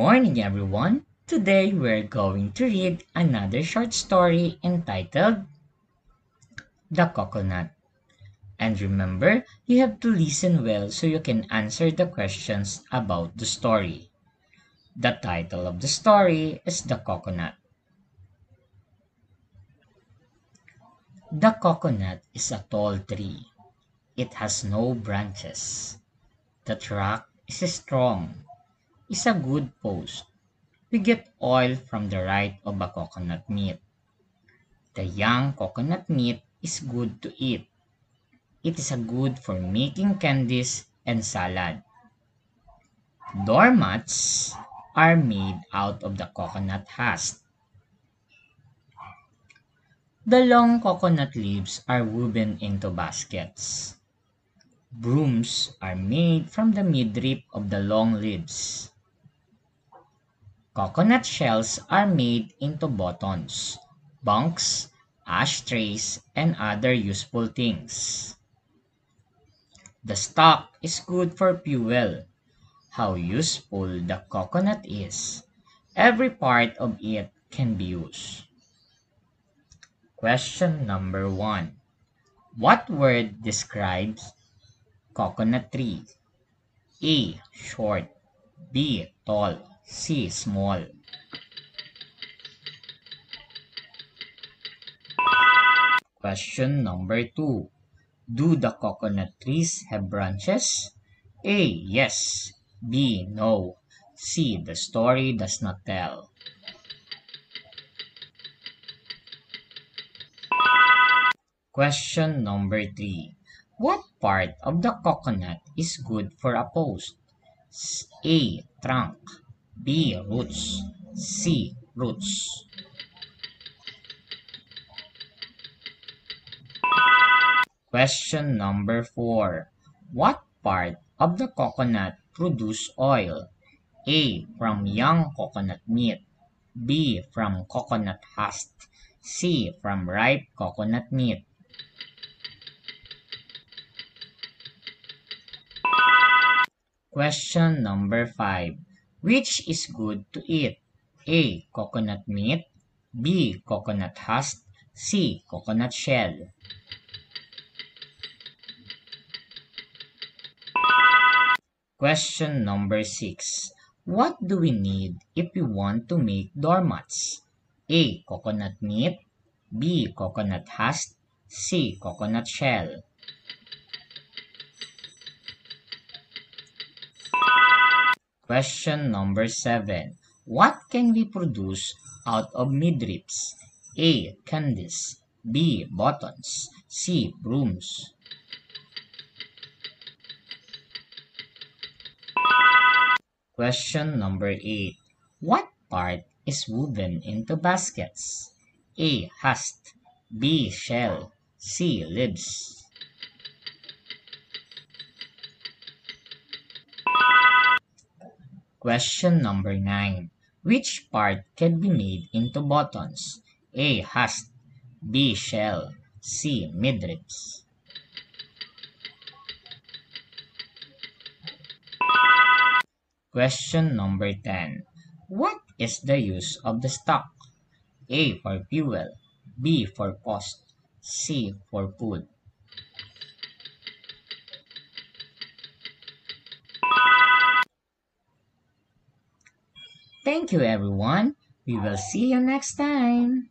morning, everyone. Today we're going to read another short story entitled The Coconut. And remember, you have to listen well so you can answer the questions about the story. The title of the story is The Coconut. The coconut is a tall tree. It has no branches. The trunk is strong. It's a good post. We get oil from the right of a coconut meat. The young coconut meat is good to eat. It is a good for making candies and salad. Doormats are made out of the coconut husk. The long coconut leaves are woven into baskets. Brooms are made from the midrib of the long leaves. Coconut shells are made into buttons, bunks, ashtrays, and other useful things. The stalk is good for fuel. How useful the coconut is. Every part of it can be used. Question number 1. What word describes coconut tree? A. Short. B. Tall. C. Small. Question number 2. Do the coconut trees have branches? A. Yes. B. No. C. The story does not tell. Question number 3. What part of the coconut is good for a post? A. Trunk. B. Roots. C. Roots. Question number 4. What part of the coconut produce oil? A. From young coconut meat. B. From coconut husk. C. From ripe coconut meat. Question number 5. Which is good to eat? A. Coconut meat. B. Coconut husk. C. Coconut shell. Question number 6. What do we need if we want to make doormats? A. Coconut meat. B. Coconut husk. C. Coconut shell. Question number 7. What can we produce out of midribs? A. Candies. B. Buttons. C. Brooms. Question number 8. What part is woven into baskets? A. Husk. B. Shell. C. Leaves. Question number 9. Which part can be made into buttons? A. Husk. B. Shell. C. Midribs. Question number 10. What is the use of the stalk? A. For fuel. B. For post. C. For food. Thank you, everyone. We will see you next time.